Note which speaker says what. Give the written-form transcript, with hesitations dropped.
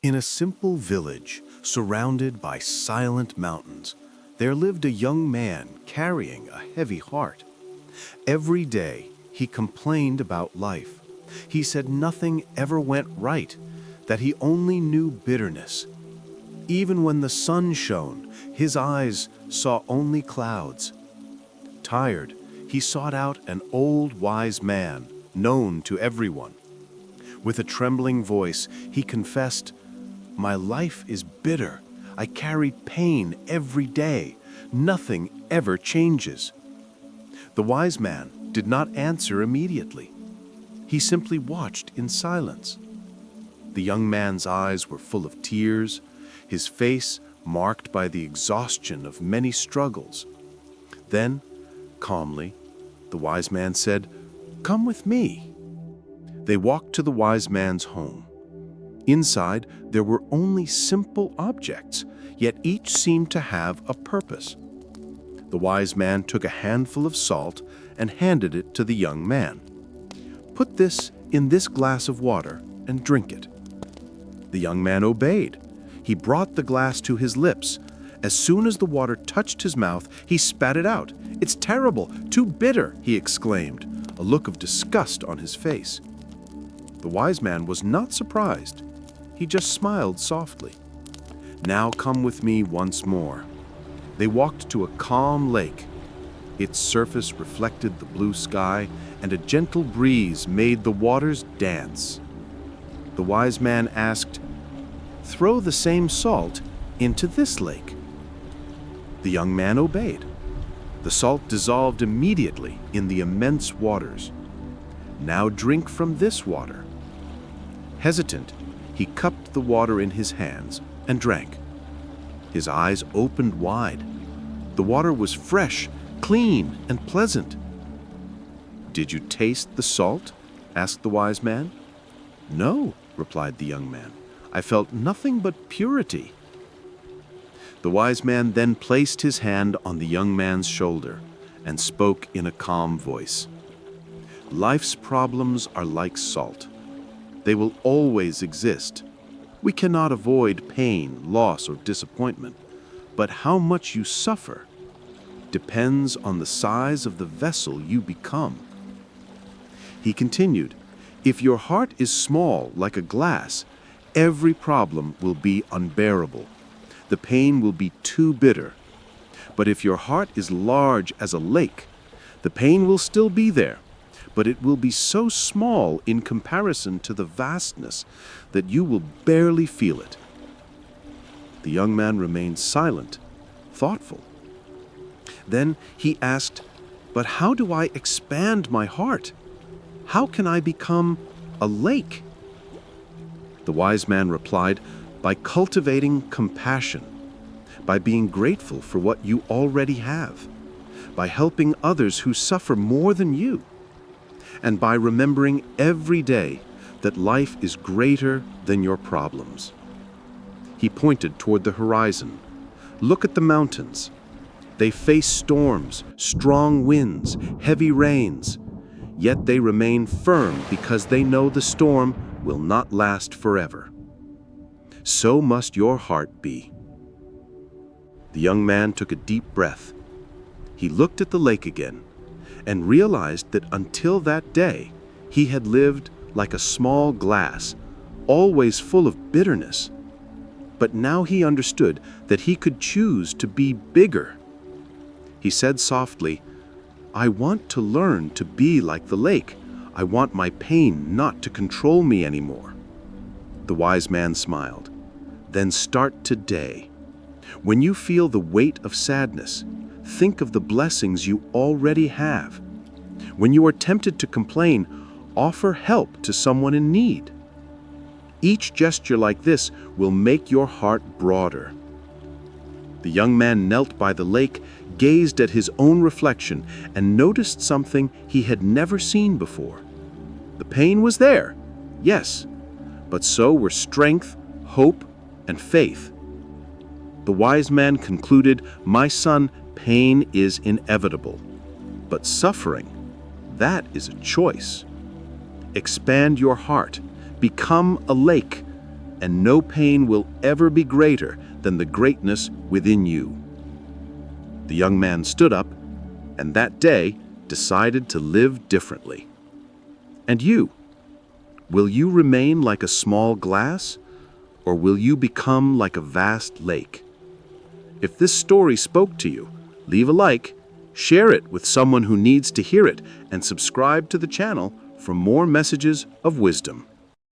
Speaker 1: In a simple village, surrounded by silent mountains, there lived a young man carrying a heavy heart. Every day, he complained about life. He said nothing ever went right, that he only knew bitterness. Even when the sun shone, his eyes saw only clouds. Tired, he sought out an old wise man, known to everyone. With a trembling voice, he confessed, "My life is bitter. I carry pain every day. Nothing ever changes." The wise man did not answer immediately. He simply watched in silence. The young man's eyes were full of tears, his face marked by the exhaustion of many struggles. Then, calmly, the wise man said, "Come with me." They walked to the wise man's home. Inside, there were only simple objects, yet each seemed to have a purpose. The wise man took a handful of salt and handed it to the young man. "Put this in this glass of water and drink it." The young man obeyed. He brought the glass to his lips. As soon as the water touched his mouth, he spat it out. "It's terrible, too bitter," he exclaimed, a look of disgust on his face. The wise man was not surprised. He just smiled softly. "Now come with me once more." They walked to a calm lake. Its surface reflected the blue sky, and a gentle breeze made the waters dance. The wise man asked, "Throw the same salt into this lake." The young man obeyed. The salt dissolved immediately in the immense waters. "Now drink from this water." Hesitant, he cupped the water in his hands and drank. His eyes opened wide. The water was fresh, clean, and pleasant. "Did you taste the salt?" asked the wise man. "No," replied the young man. "I felt nothing but purity." The wise man then placed his hand on the young man's shoulder and spoke in a calm voice. "Life's problems are like salt. They will always exist. We cannot avoid pain, loss, or disappointment, but how much you suffer depends on the size of the vessel you become." He continued, "If your heart is small like a glass, every problem will be unbearable. The pain will be too bitter. But if your heart is large as a lake, the pain will still be there, but it will be so small in comparison to the vastness that you will barely feel it." The young man remained silent, thoughtful. Then he asked, "But how do I expand my heart? How can I become a lake?" The wise man replied, "By cultivating compassion, by being grateful for what you already have, by helping others who suffer more than you, and by remembering every day that life is greater than your problems." He pointed toward the horizon. "Look at the mountains. They face storms, strong winds, heavy rains, yet they remain firm because they know the storm will not last forever. So must your heart be." The young man took a deep breath. He looked at the lake again and realized that until that day, he had lived like a small glass, always full of bitterness. But now he understood that he could choose to be bigger. He said softly, "I want to learn to be like the lake. I want my pain not to control me anymore." The wise man smiled. "Then start today. When you feel the weight of sadness, think of the blessings you already have. When you are tempted to complain, offer help to someone in need. Each gesture like this will make your heart broader." The young man knelt by the lake, gazed at his own reflection, and noticed something he had never seen before. The pain was there, yes, but so were strength, hope, and faith. The wise man concluded, "My son, pain is inevitable, but suffering, that is a choice. Expand your heart, become a lake, and no pain will ever be greater than the greatness within you." The young man stood up, and that day decided to live differently. And you? Will you remain like a small glass, or will you become like a vast lake? If this story spoke to you, leave a like, share it with someone who needs to hear it, and subscribe to the channel for more messages of wisdom.